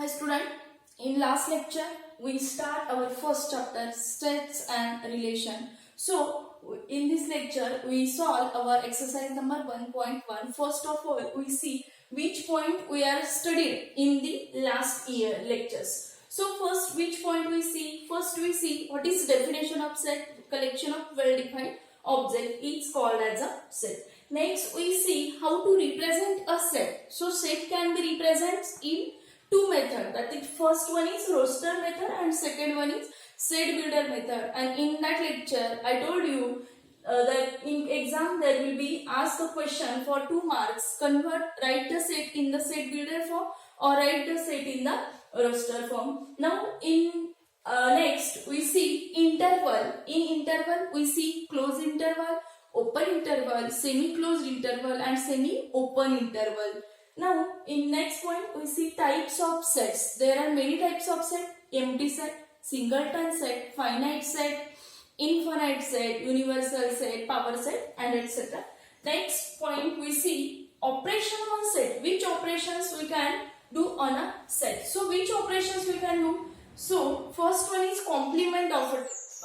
Hi student, in last lecture we start our first chapter sets and relation. So in this lecture we solve our exercise number 1.1. First of all we see which point we are studied in the last year lectures. So first which point we see? First we see what is definition of set. Collection of well defined object is called as a set. Next we see how to represent a set. So set can be represented in two methods. That is, first one is roster method and second one is set builder method. And in that lecture I told you that in exam there will be asked a question for 2 marks. Write the set in the set builder form or write the set in the roster form. Now in next we see interval. In interval we see closed interval, open interval, semi-closed interval and semi-open interval. Now in next point we see types of sets. There are many types of set: empty set, singleton set, finite set, infinite set, universal set, power set and etc. Next point we see operation on set. Which operations we can do on a set. So which operations we can do? So first one is complement of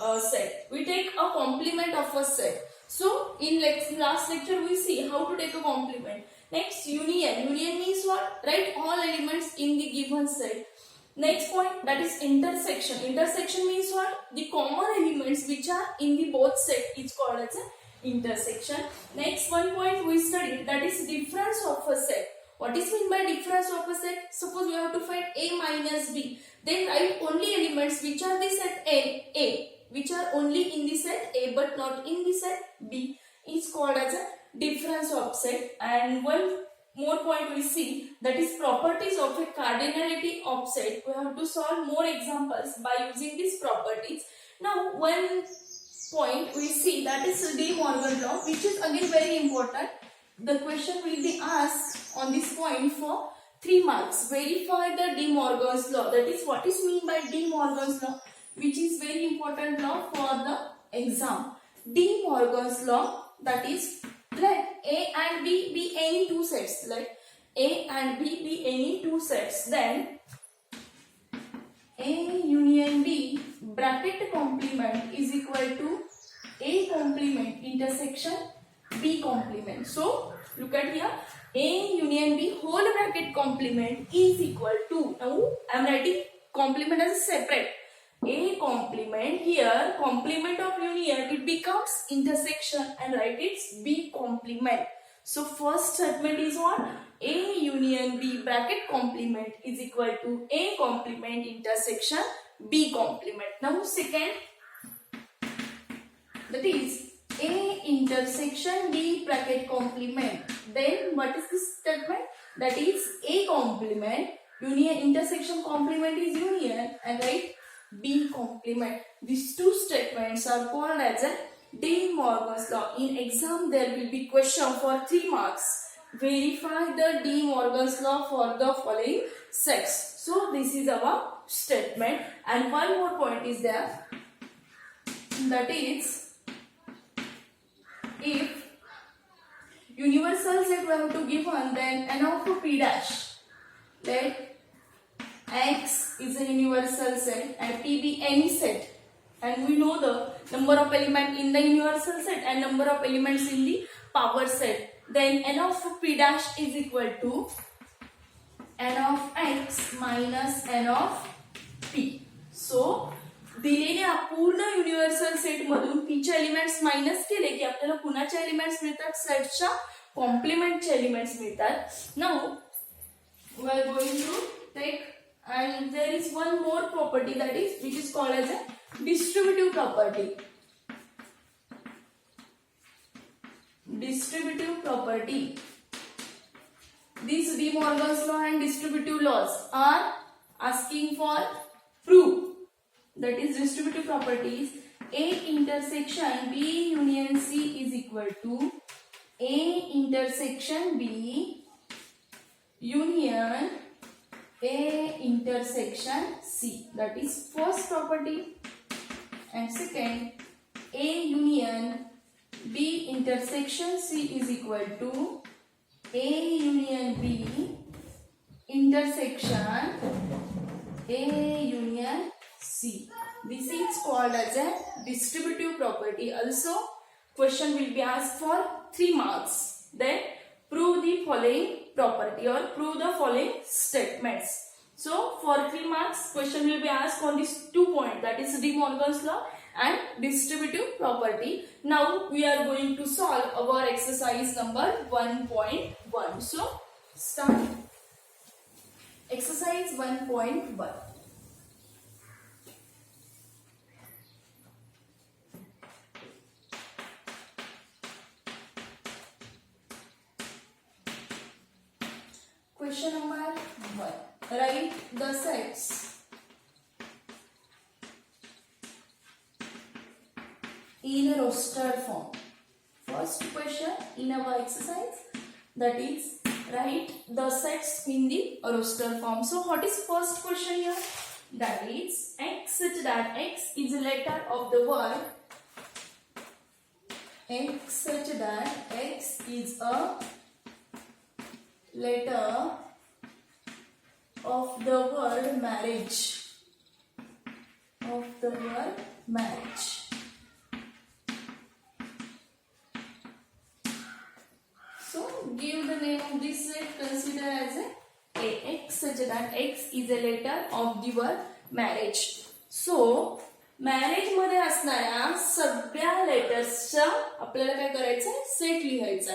a set. We take a complement of a set. So in last lecture we see how to take a complement. Next, union. Union means what? Write all elements in the given set. Next point, that is intersection. Intersection means what? The common elements which are in the both set is called as an intersection. Next one point we studied, that is difference of a set. What is meant by difference of a set? Suppose we have to find A minus B. Then write only elements which are the set A, which are only in the set A but not in the set B, is called as a difference of set. And one more point we see, that is properties of a cardinality of set. We have to solve more examples by using these properties. Now one point we see, that is De Morgan law, which is again very important. The question will be asked on this point for 3 marks. Verify the De Morgan's law. That is, what is mean by De Morgan's law, which is very important law for the exam. De Morgan's law, that is, let A and B be any two sets. Let A and B be any two sets. Then A union B bracket complement is equal to A complement intersection B complement. So look at here, A union B whole bracket complement is equal to, now I am writing complement as a separate. A complement, here complement of union, it becomes intersection and write its B complement. So first statement is what? A union B bracket complement is equal to A complement intersection B complement. Now second, that is A intersection B bracket complement. Then what is this statement? That is A complement, union intersection complement is union and write B complement. These two statements are called as a De Morgan's law. In exam there will be question for 3 marks. Verify the De Morgan's law for the following sets. So this is our statement. And one more point is there. That is, if universal set we have to give one, then N of P dash, let X is a universal set and P be any set, and we know the number of elements in the universal set and number of elements in the power set, then N of P dash is equal to N of X minus N of P. So दिलेल्या पूर्ण universal set मधून P चे elements minus केले की आपल्याला कुणाचे elements मिळतात? सेटच्या कॉम्प्लिमेंटचे एलिमेंट्स मिळतात. Now we are going to take, and there is one more property, that is, which is called as a distributive property. Distributive property. These De Morgan's law and distributive laws are asking for proof. That is, distributive properties. A intersection B union C is equal to A intersection B union A intersection C. That is first property. And second, A union B intersection C is equal to A union B intersection A union C. This is called as a distributive property. Also, question will be asked for 3 marks. Then prove the following property or prove the following statements. So for 3 marks, question will be asked on these 2 points, that is De Morgan's law and distributive property. Now we are going to solve our exercise number 1.1. So start exercise 1.1. Question number 1. Write the sets in a roster form. First question in our exercise, that is write the sets in the roster form. So what is first question here? That is x such that x is a letter of the word. X such that x is a letter of the word marriage. Of the word marriage. So give the name of this set. Consider as a x such that x is a letter of the word marriage. So marriage मध्ये असणाऱ्या सगळ्या लेटर्सचा आपल्याला काय करायचंय, set लिहायचा.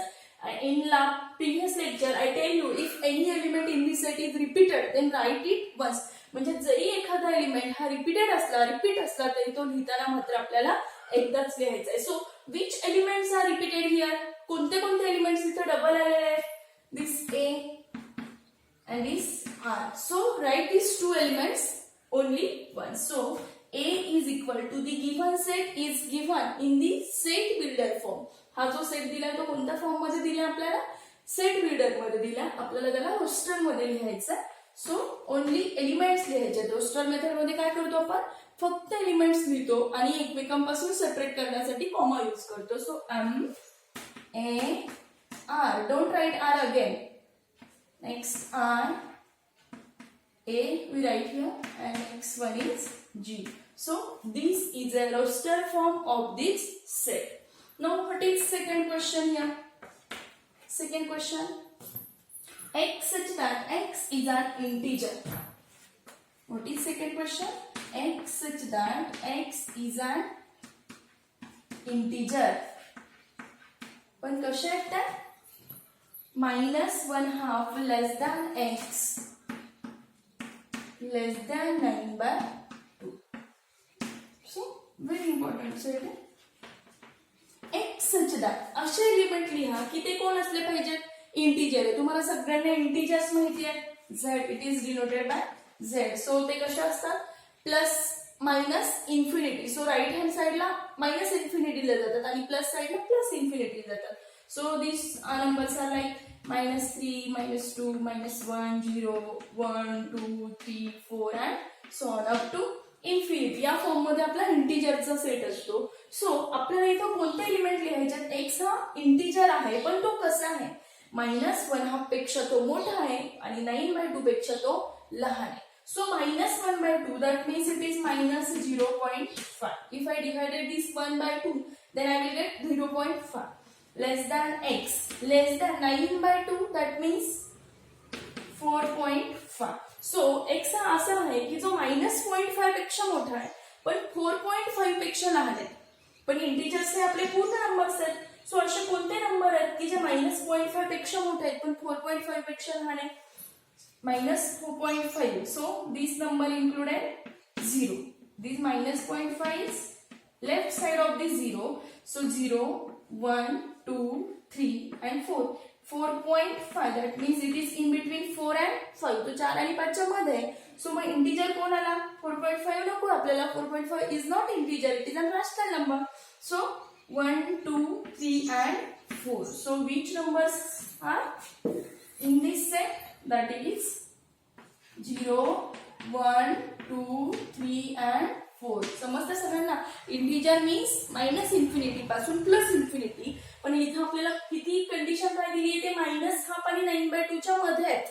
In previous lecture I tell you, if any element in this set is repeated then write it once. म्हणजे जरी एखादा element हा रिपीट असला तरी तो लिहिताना मात्र आपल्याला एकदाच लिहायचा आहे. So which elements are repeated here? कोणते कोणते एलिमेंट्स इथे डबल आलेले आहेत? This A and this R. So write these two elements only once. So A is equal to the given set is given in the set builder form. हा जो set दिलाय तो कोणत्या फॉर्म मध्ये दिला आपल्याला? सेट बिल्डर मध्ये दिला. आपल्याला त्याला रोस्टर मध्ये लिहायचं. सो ओनली एलिमेंट्स लिहायचे. रोस्टर मेथड मध्ये काय करतो आपण? फक्त एलिमेंट्स लिहितो आणि एकमेकांपासून सेपरेट करण्यासाठी कॉमा यूज करतो. सो M-A-R. Don't write R again. Next R. A we write here and next one is G. So this is a roster form of this set. Now what is second question here? Second question, x such that x is an integer. What is second question? X such that x is an integer. पण कसे आहेत त्या? -1/2 less than x less than 9/2. So very important set आहे. x such that असे element लिहा की ते कोण असले पाहिजेत? इंटिजर आहे. तुम्हाला सगळ्यांना इंटिजर्स माहिती आहे. z it is denoted by z. So ते कसे असतात? Plus minus infinity. So right hand साइडला मायनस इन्फिनिटीला जातात आणि प्लस साइडला प्लस इन्फिनिटी जातात. So this numbers are like -3, -2, -1, 0, 1, 2, 3, 4 and so on up to infinity. या फॉर्म मध्ये आपला इंटिजरचा सेट असतो. सो आपल्याला इथं कोणते एलिमेंट लिहायचे? एक्स हा इंटिजर आहे पण तो कसा आहे? -1/2 पेक्षा तो मोठा आहे आणि 9/2 पेक्षा तो लहान आहे. सो -1/2 that means it is -0.5. If I divided this 1/2 then I will get 0.5. Less than x less than 9/2 that means 4.5. So x हा असा आहे की जो -0.5 पेक्षा मोठा आहे पण 4.5 पेक्षा लहान आहे. पण इंटिजर्स हे आपले पूर्ण नंबर्स आहेत. सो असे कोणते नंबर आहेत की जे -0.5 पेक्षा मोठे आहेत पण 4.5 पेक्षा लहान आहेत? -4.5. So this number included 0. This -0.5 is left side of the 0. So 0, 1, 2, 3 and 4. 4.5 that means it is in between 4 and 5. तो 4 आणि 5 च्या मध्ये. सो मग इंटिजर कोण आला? 4.5 नको आपल्याला. 4.5 is not integer, it is a rational number. So 1, 2, 3 and 4. So which numbers are in this set? That is 0, 1, 2, 3 and 4. समजतं सगळ्यांना? इंटिजर मीन्स मायनस इन्फिनिटी पासून प्लस इन्फिनिटी. पण इथं आपल्याला किती कंडिशन काय दिली आहे? ते -1/2 आणि 9/2 च्या मध्ये आहेत.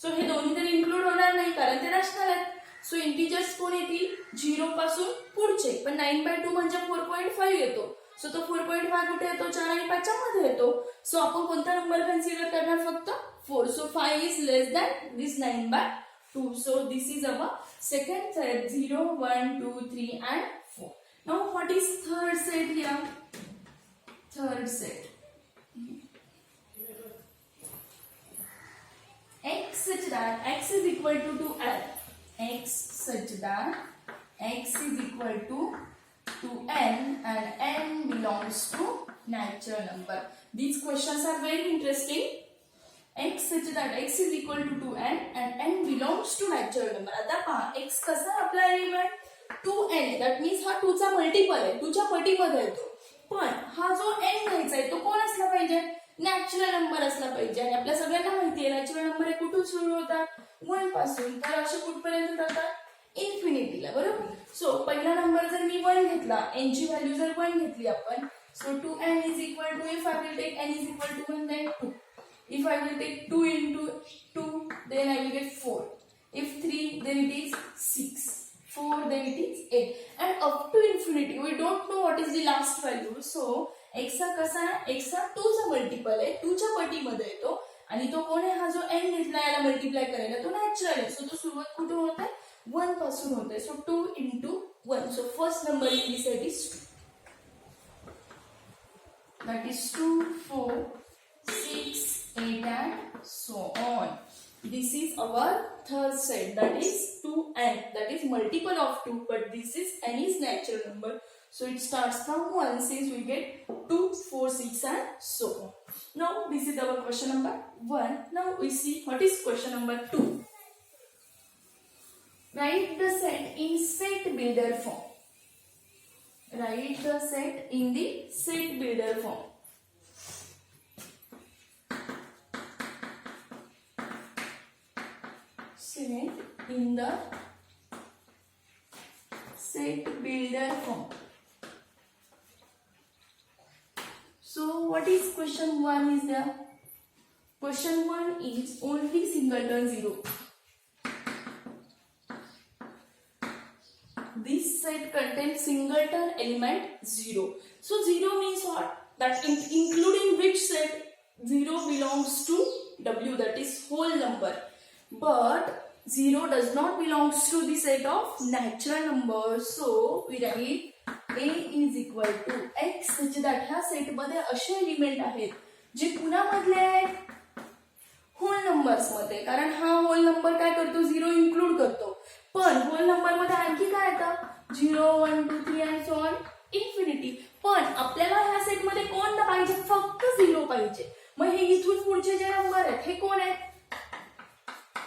सो हे दोन्ही तर इन्क्लूड होणार नाही कारण ते रॅशनल आहेत. सो इंटिजर्स कोण येतील 0 पासून पुढचे, पण 9/2 म्हणजे 4.5 येतो. सो तो 4.5 कुठे येतो 4 आणि 5 च्या मध्ये येतो. सो आपण कोणता नंबर कन्सिडर करणार फक्त 4. सो 5 is less than this 9/2. So this is our second set 0, 1, 2, 3 and 4. Now what is third set here? Third set. X such that x is equal to 2n. X such that x is equal to 2n and n belongs to natural number. These questions are very interesting. X such that x is equal to 2n and n belongs to natural number. आता पहा x कसा आपला element 2n, that means हा 2 चा multiple आहे, 2 च्या पटीमध्ये येतो. पण हा जो n घ्यायचा आहे तो कोण असला पाहिजे, नॅचरल नंबर असला पाहिजे. आणि आपल्या सगळ्यांना माहिती आहे नॅचरल नंबर हे कुठून सुरू होतात 1 पासून, तर असे कुठपर्यंत जातात इन्फिनिटीला, बरोबर. सो पहिला नंबर जर मी 1 घेतला, n ची व्हॅल्यू जर 1 घेतली आपण, सो 2n is equal to, if I will take n is equal to 1 then 2. If I will take 2 into 2 then I will get 4. If 3 then it is 6. 4 then it is 8 and up to infinity. We don't know what is the last value. So x चा कसा आहे, x चा 2 चा multiple आहे, 2 च्या पटीमध्ये येतो. आणि तो कोण आहे, हा जो n घेतला याला मल्टिप्लाय करायला तो नॅचरल आहे. सो तो सुरुवात कुठून होत आहे 1 पासून होत आहे. सो 2 into 1. So first number in this set is 2. That is 2, 4, 6, 8 and so on. This is our third set, that is 2n, that is multiple of 2, but this is n is natural number. So it starts from 1 since we get 2, 4, 6 and so on. Now this is our question number 1. Now we see what is question number 2. Write the set in set builder form. Write the set in the set builder form. Set in the set builder form. So what is question 1 is there? Question 1 is only singleton 0. This set contains singleton element 0. So 0 means what? That including which set 0 belongs to W, that is whole number. But 0 does not belongs to the set of natural numbers. So we write a is equal to x such that ह्या set मध्ये असे element आहेत जे पुन्हा मधले आहेत whole numbers मध्ये, कारण हा होल नंबर काय करतो 0 इन्क्लूड करतो. पण होल नंबर मध्ये आणखी काय येतं 0, 1, 2, 3 and so on इन्फिनिटी. पण आपल्याला ह्या सेट मध्ये कोण पाहिजे, फक्त 0 पाहिजे. मग हे इथून पुढचे जे नंबर आहेत हे कोण आहेत,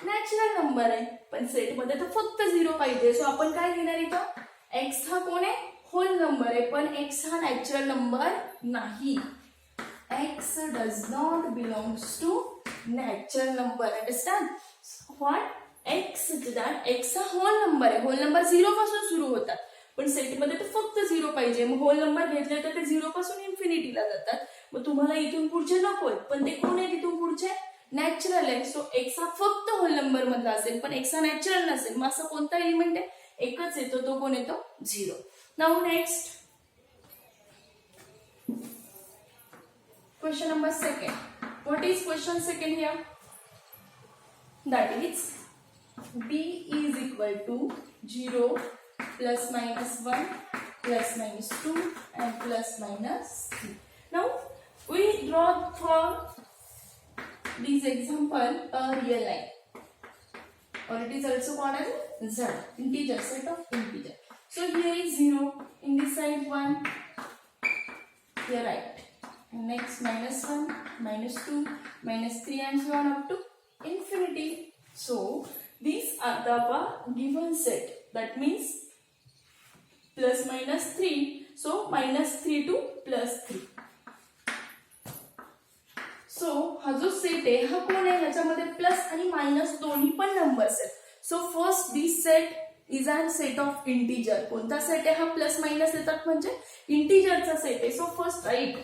नॅचरल नंबर आहे. पण सेट मध्ये तर फक्त 0 पाहिजे. सो आपण काय घेणार इथं, x हा कोण आहे होल नंबर आहे, पण x हा नॅचरल नंबर नाही. x does not belongs to natural number. Understand what? x that x हा होल नंबर आहे, होल नंबर 0 पासून सुरू होतात, पण सेट मध्ये तर फक्त 0 पाहिजे. मग होल नंबर घेतले तर ते 0 पासून इन्फिनिटीला जातात. मग तुम्हाला इथून पुढचे नकोय, पण ते कोण आहे इथून पुढचे नॅचरल आहे. सो x हा फक्त होल नंबर मधला असेल, पण x हा नॅचरल नसेल. मग असा कोणता एलिमेंट आहे, एकच येतो, तो कोण येतो 0. Now next question number 2. What is question 2 here? That is b is equal to 0 plus minus 1 plus minus 2 and plus minus 3. Now we draw for this example a real line, or it is also called as z, integer, set of integer. So here is 0, in this side 1, here right, and next minus 1, minus 2, minus 3 and so on up to infinity. So these are the given set, that means plus minus 3, so minus 3 to plus 3. सो हा जो set आहे हा कोण आहे, ह्याच्यामध्ये plus आणि minus दोन्ही पण नंबर्स आहेत. So first this set is an set of integer. कोणता सेट आहे हा, प्लस मायनस येतात म्हणजे इंटिजरचा सेट आहे. So first write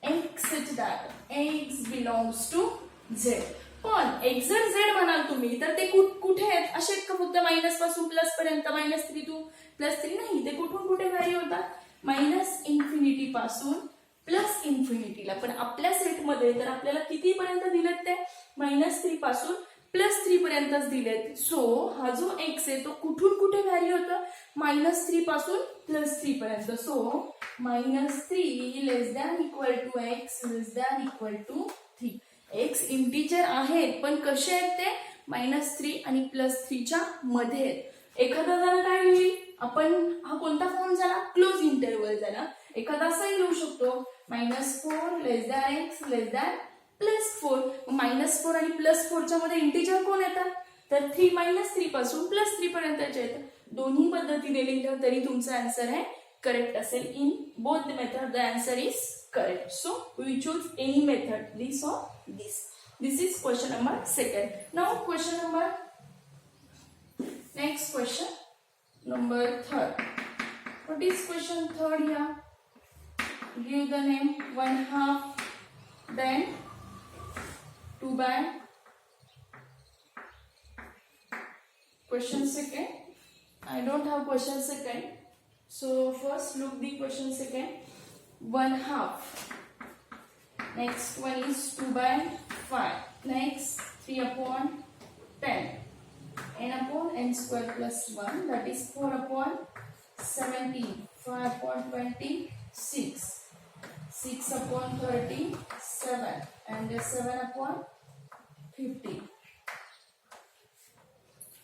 x such that x belongs to z. पण एक्स जर झेड म्हणाल तुम्ही तर ते कुठे आहेत, असे आहेत का फक्त मायनस पासून प्लस पर्यंत, -3 टू +3 नाही, ते कुठून कुठे व्हॅरी होतात -इन्फिनिटी पासून +इन्फिनिटीला. पण आपल्या सेटमध्ये तर आपल्याला किती पर्यंत दिलेत ते -3 पासून +3 पर्यंतच दिलेत. सो हा जो एक्स आहे तो कुठून कुठे व्हॅरी होतं -3 पासून +3 पर्यंत. So -3 less than equal to x less than equal to 3. एक्स इंटिजर आहेत पण कसे आहेत ते -3 आणि +3 च्या मध्ये आहेत. एखादा जण काय लिहिल आपण, हा कोणता फॉर्म झाला, क्लोज इंटरव्हल झाला. एखादा असाही लिहू शकतो -4 less than x less than +4. -4 आणि +4 च्या मध्ये इंटिजर कोण येतात तर 3 -3 पासून +3 पर्यंतचे येतात. दोन्ही पद्धतीने लिहिलं तरी तुमचा आन्सर आहे करेक्ट असेल. In both the method the answer is correct. So we choose any method, this or this. This is question number 2. Now question number, next question number 3. What is question 3 here? Give the name 1/2, then 2/. Question 2. I don't have question 2. So first look the question 2. 1/2. Next one is 2/5. Next 3/10. n/n square plus 1, that is 4/17. 5/26. 6/37 and 7/50.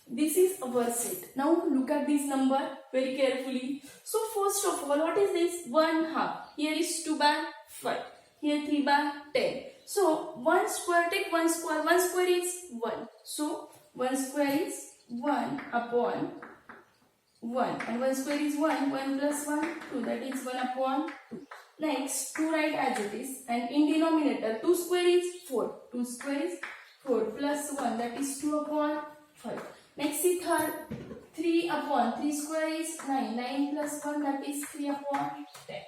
This is our set. Now look at this number very carefully. So first of all, what is this? 1/2. Here is 2/5. Here 3/10. So 1 square, take 1 square. 1 square is 1. So 1 square is 1/1. And 1 square is 1. 1 plus 1, 2. That is 1/2. Next, 2 write as it is. And in denominator, 2 square is 4. 2 square is 4 plus 1. That is 2/5. Next see third, 3/3 square is 9. 9 plus 1, that is 3/10.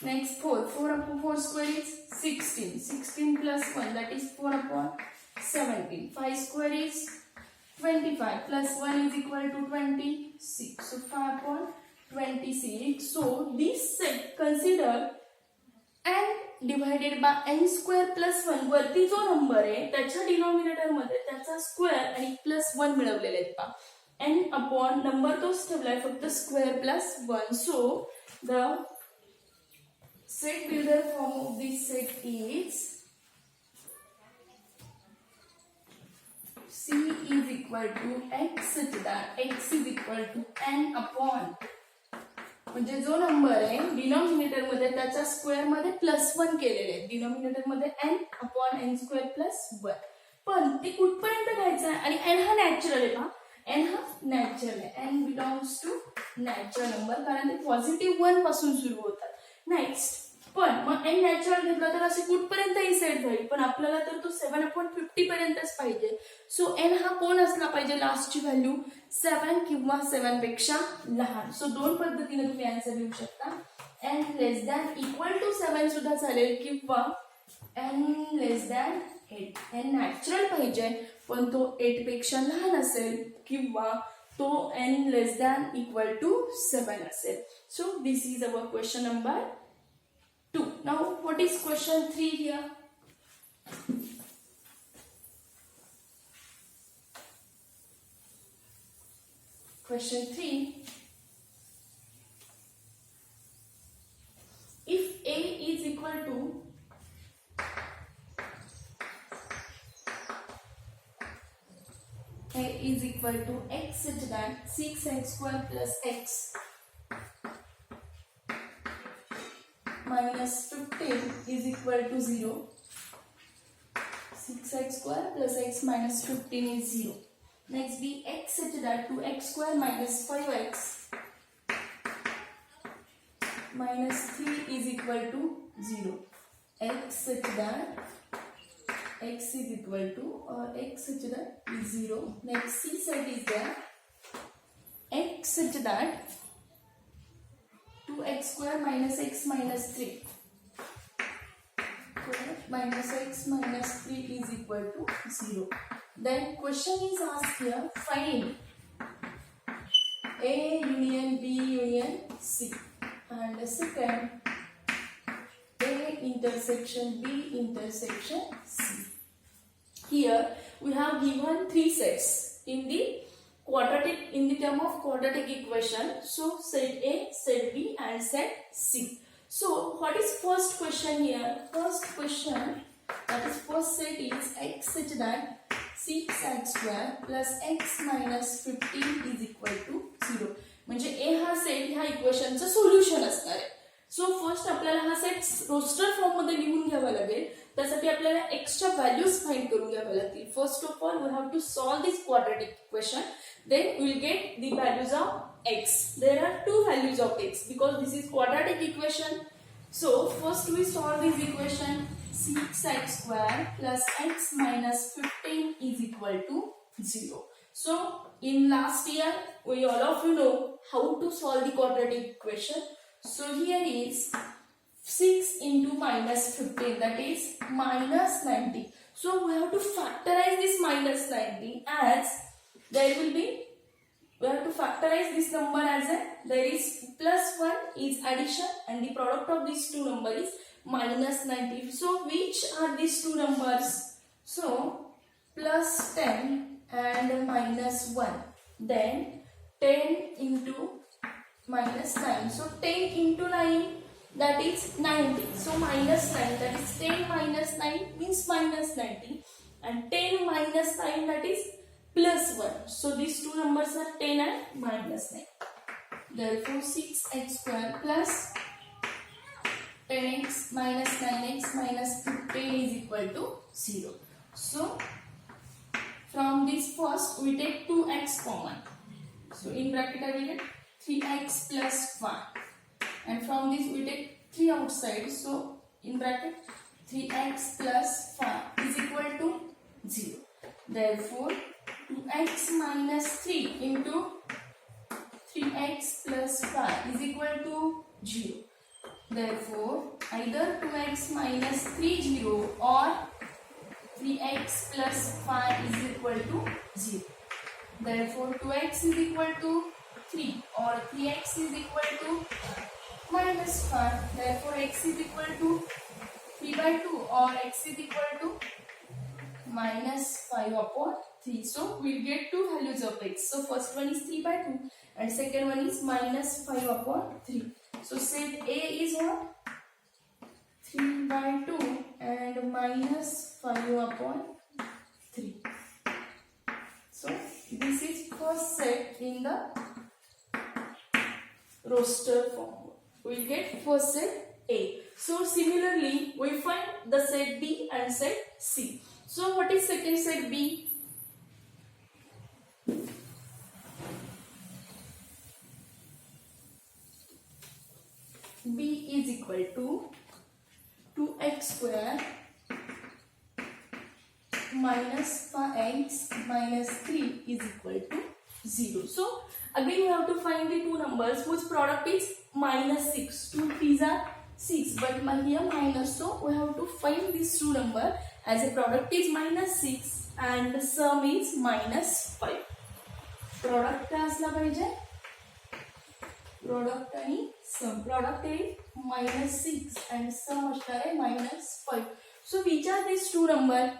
Next 4. 4/4 square is 16. 16 plus 1, that is 4/17. 5 square is 25 plus 1 is equal to 26. So 5/26. So this set consider n divided by n square plus 1. वरती जो number आहे त्याच्या denominator मध्ये त्याचा square आणि +1 मिळवलेले आहेत पहा. n अपॉन नंबर तोच ठेवलाय फक्त square plus 1. So the set builder form of this set is C is equal to x such that x is equal to n upon, म्हणजे जो नंबर आहे डिनॉमिनेटर मध्ये त्याच्या स्क्वेअर मध्ये +1 केलेले आहे. डिनॉमिनेटर मध्ये n/n square plus 1. पण ते कुठपर्यंत घ्यायचं आहे आणि n हा नॅचरल आहे पहा. n हा नॅचरल आहे. n belongs to natural number कारण ते +1 पासून सुरू होतात. नेक्स्ट, पण मग n नॅचरल घेतला तर असे कुठपर्यंतही सेट होईल, पण आपल्याला तर तो 7/50 पर्यंतच पाहिजे. सो n हा कोण असला पाहिजे, लास्टची व्हॅल्यू 7 किंवा 7 पेक्षा लहान. सो दोन पद्धतीने तुम्ही आन्सर लिहू शकता. n less than equal to 7 सुद्धा चालेल किंवा n less than 8. n natural पाहिजे पण तो 8 पेक्षा लहान असेल किंवा तो n less than equal to 7 असेल. So this is our question number 2. Now what is question 3 here? Question 3. If A is equal to x such that 6x square plus x minus 15 is equal to 0. 6x square plus x minus 15 is 0. Next be x such that 2x square minus 5x minus 3 is equal to 0. X such that x is equal to x such that is 0. Next C set is there. X such that 2x square minus x minus 3 minus x minus 3 is equal to 0. Then question is asked here, find A union B union C, and the second A intersection B intersection C. Here we have given three sets in the term of quadratic equation. So set A, set B and set C. So what is first question here? First question, that is first set is x such that 6x square plus x minus 15 is equal to 0. म्हणजे A हा set ह्या इक्वेशनचं solution असणार आहे. So first आपल्याला हा set roster form मध्ये लिहून घ्यावा लागेल. त्यासाठी आपल्याला एक्स्ट्रा व्हॅल्यूज फाइंड करून घ्याव्या लागतील. First of all we have to solve this quadratic equation. Then we will get the values of x. There are two values of x because this is quadratic equation. So first we solve this equation. 6x square plus x minus 15 is equal to 0. So in last year we all of you know how to solve the quadratic equation. So here is 6 into minus 15, that is minus 90. So we have to factorize this minus 90 as there will be, we have to factorize this number as there is plus 1 is addition and the product of these two numbers is minus 90. So which are these two numbers? So plus 10 and minus 1. Then 10 into minus 9. So 10 into 9, that is 90. So minus 9, that is 10 minus 9 means minus 90. And 10 minus 9, that is plus 1. So these two numbers are 10 and minus 9. Therefore 6x square plus 10x minus 9x minus 15 is equal to 0. So from this first we take 2x common. So in bracket I will get 3x plus 1. And from this we take 3 outside. So in bracket 3x plus 5 is equal to 0. Therefore 2x minus 3 into 3x plus 5 is equal to 0. Therefore, either 2x minus 3 0 or 3x plus 5 is equal to 0. Therefore, 2x is equal to 3 or 3x is equal to minus 5. Therefore, x is equal to 3 by 2 or x is equal to minus 5 upon 3. So we'll get two values of x. So first one is 3 by 2 and second one is minus 5 upon 3. So set A is what? 3 by 2 and minus 5 upon 3. So this is first set in the roster form. We'll get first set A. So similarly we find the set B and set C. So what is second set B? B is equal to 2x square minus 5x minus 3 is equal to 0. So again we have to find the two numbers whose product is minus 6. 2 3s are 6 but here minus, so we have to find these two numbers as a product is minus 6 and the sum is minus 5. Product काय असला पाहिजे? Product आणि sum. Product is minus 6 and sum असणार आहे minus 5. So which are these two numbers?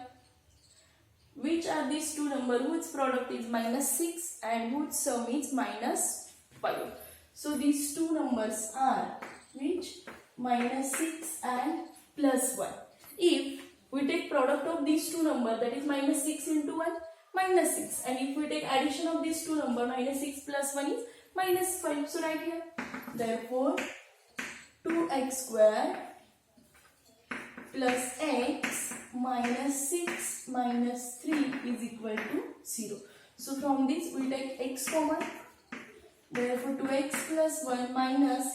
Which are these two numbers whose product is minus 6 and whose sum is minus 5? So these two numbers are which? Minus 6 and plus 1. If we take product of these two numbers, that is minus 6 into 1, minus 6. And if we take addition of these two numbers, minus 6 plus 1 is minus 5. So right here. Therefore, 2x square plus x minus 6 minus 3 is equal to 0. So from this we take x common. Therefore 2x plus 1 minus,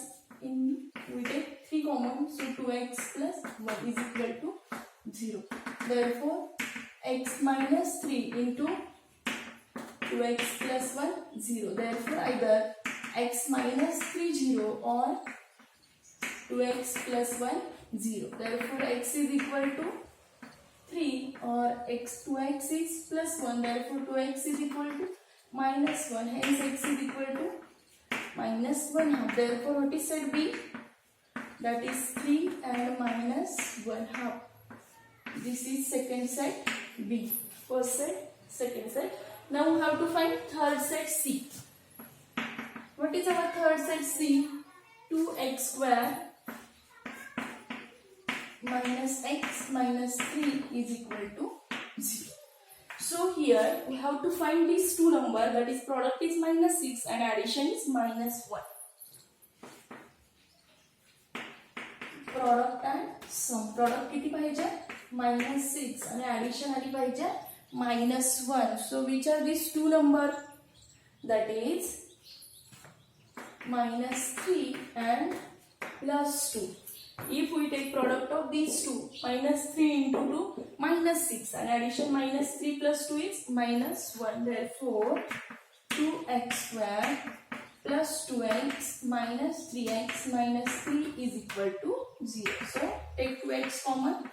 we take 3 common. So 2x plus 1 is equal to 0. Therefore x minus 3 into 2x plus 1 0. Therefore either x minus 3 0 or 2x plus 1 0. Therefore, x is equal to 3 or x 2x is plus 1. Therefore, 2x is equal to minus 1. Hence, x is equal to minus 1 half. Therefore, what is set B? That is 3 and minus 1 half. This is second set B. First set, second set. Now we have to find third set C. What is our third set C? 2x square minus x minus 3 is equal to 0. So here we have to find these two numbers, that is product is minus 6 and addition is minus 1. Product and sum. Product किती पाहिजे? minus 6 and addition आली पाहिजे minus 1. So which are these two numbers? That is minus 3 and plus 2. If we take product of these two, minus 3 into 2, minus 6 and addition minus 3 plus 2 is minus 1. Therefore, 2x square plus 2x minus 3x minus 3 is equal to 0. So, take 2x common.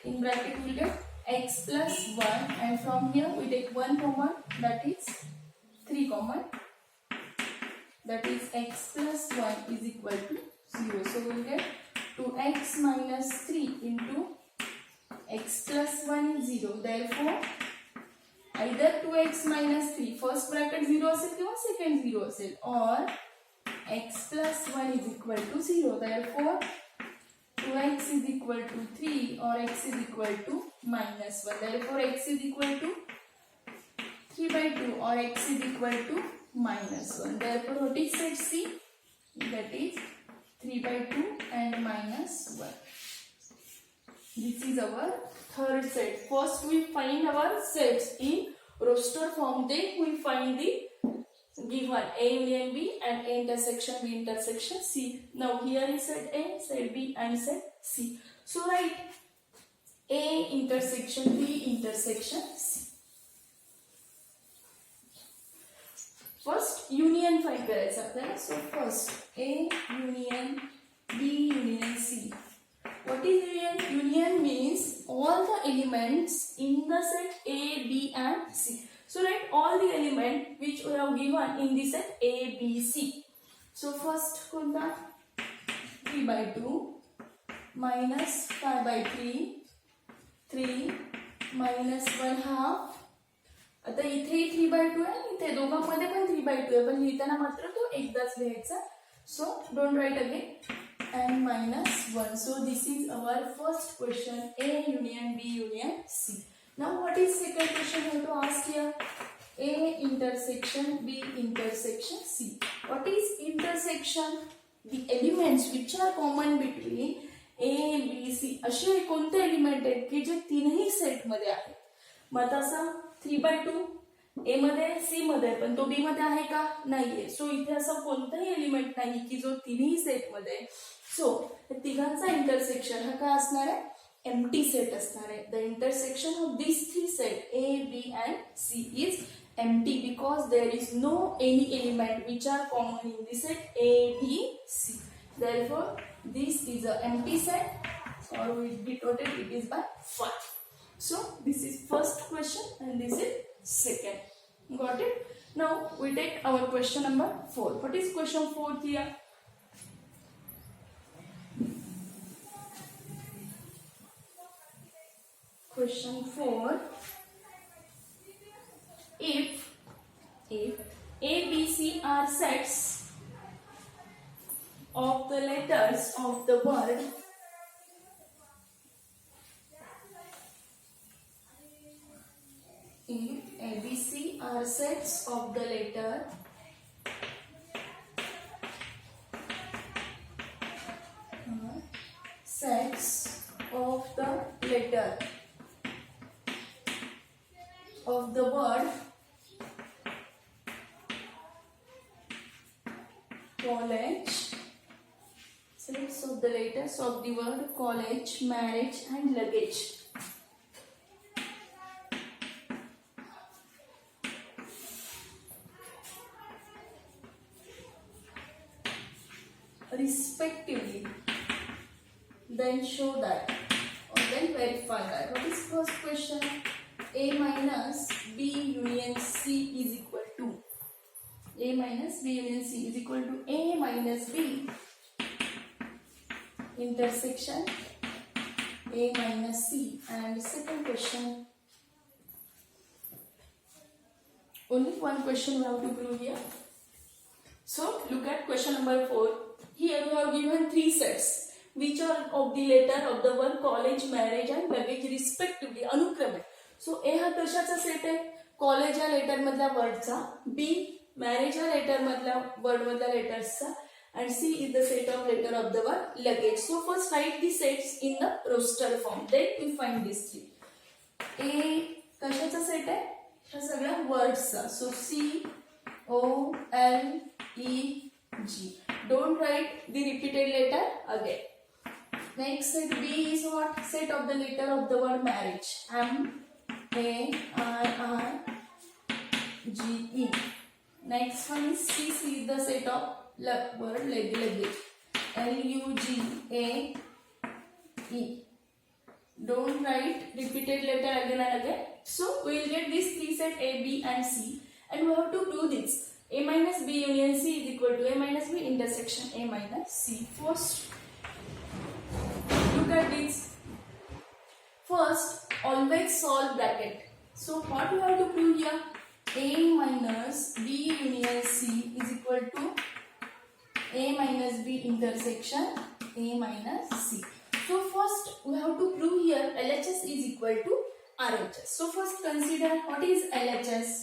In bracket we will get x plus 1 and from here we take 1 common, that is 3 common. That is x plus 1 is equal to 0. So, we will get 2x minus 3 into x plus 1 is 0. Therefore, either 2x minus 3, first bracket 0 असेल किंवा second 0 असेल, or x plus 1 is equal to 0. Therefore, 2x is equal to 3 or x is equal to minus 1. Therefore, x is equal to 3 by 2 or x is equal to minus 1. Therefore, what is set C? That is 3 by 2 and minus 1. This is our third set. First we find our sets in roster form. Then we find the given A union B and A intersection B intersection C. Now here is set A, set B and set C. So write A intersection B intersection C. First union find करायचं आपल्याला. So first A union B union C. What is union? Union means all the elements in the set A, B and C. So write all the elements which we have given in the set A, B, C. So first कोणता? 3 by 2 minus 5 by 3, 3 minus 1 half. आता इथे 3 by 2 आहे, इथे दोघांमध्ये पण 3 by 2 आहे, पण लिहिताना मात्र तो एकदाच लिहायचा. So don't write again. And minus 1. So this is our first question, A union B union C. Now what is second question we have to ask here? A intersection B intersection C. What is intersection? The elements which are common between A, B, C. असे कोणते element आहेत की जे तीनही set मध्ये आहेत? मग तसा 3 by 2 A मध्ये C मध्ये पण तो B मध्ये आहे का? नाहीये. सो इथे असं कोणताही एलिमेंट नाही की जो तिन्ही सेट मध्ये. सो तिघांचा इंटरसेक्शन हा काय असणार आहे? एम्प्टी सेट असणार आहे. The intersection of this three set A, B and C is empty because there is no any element which are common in the set A, B, C. Therefore, this is an empty set, or will be denoted it is by 5. So this is first question and this is second. Got it? Now we take our question number 4. What is question 4 here? Question 4. If A, B, C are sets of the letters of the word if A, B, C are sets of the letter of the word college, sets of the letters of the word college, marriage and luggage. Respectively, then show that, or then verify that. What is first question? A minus B union C is equal to, A minus B union C is equal to A minus B intersection A minus C. And second question, only one question we have to prove here. So look at question number 4. Here we have given 3 sets which are of the letter of the word college, marriage and luggage respectively, अनुक्रमे. So A हा कशाचा set आहे? College या letter मधल्या वर्डचा, B marriage या letter मधल्या word मधल्या लेटर्सचा, and C is the set of letter of the word luggage. So first write the sets in the roster form, then we find these three. A कशाचा set आहे? ह्या सगळ्या वर्ड्सचा. So C O L E G. Don't write the repeated letter again. Next set B is what? Set of the letter of the word marriage. M A R R G E. Next one is C. C is the set of word luggage. L U G A E. Don't write repeated letter again and again. So we will get these three set A, B and C, and we have to do this. A minus B union C is equal to A minus B intersection A minus C. First, look at this. First, always solve bracket. So what we have to prove here? A minus B union C is equal to A minus B intersection A minus C. So first we have to prove here LHS is equal to RHS. So first consider what is LHS.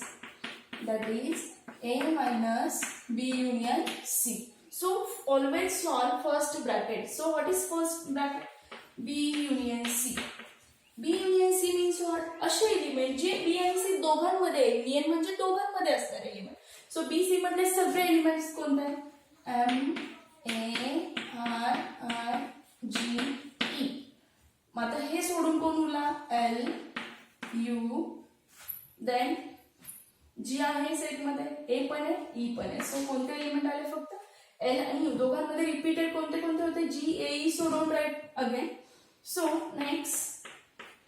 That is A minus B union C. So always solve first bracket. So what is first bracket? B union C. B union C means what? असे element जे B आणि C दोघांमध्ये आहे. union म्हणजे दोघांमध्ये असणारे element. सो B C मधले सगळे elements कोणते आहेत? M A R I G E. मग आता हे सोडून कोण उरला? L U देन G आहे सेट मध्ये, A पण आहे, E पण आहे. सो कोणते एलिमेंट आले? फक्त L आणि U. दोघांमध्ये रिपीटेड कोणते कोणते होते? G A E. So don't write again. So next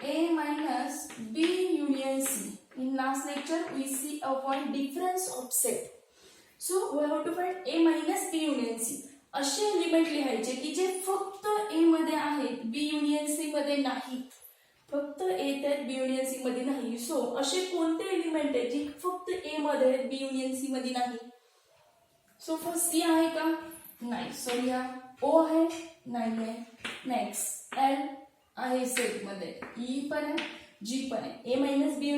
A minus B union C. In last lecture we see about difference of set. So we have to find A minus B union C. असे element लिहायचे की जे फक्त A मध्ये आहेत, B union C मध्ये नाही. फक्त A त्यात B union C मध्ये नाही. सो असे कोणते एलिमेंट आहेत जे फक्त A मध्ये आहेत, B union C मध्ये नाही? सो फर्स्ट C आहे का? नाही. सो या O आहे? नाही आहे. नेक्स्ट L आहे सेट मध्ये, E पण आहे, G पण आहे. A minus B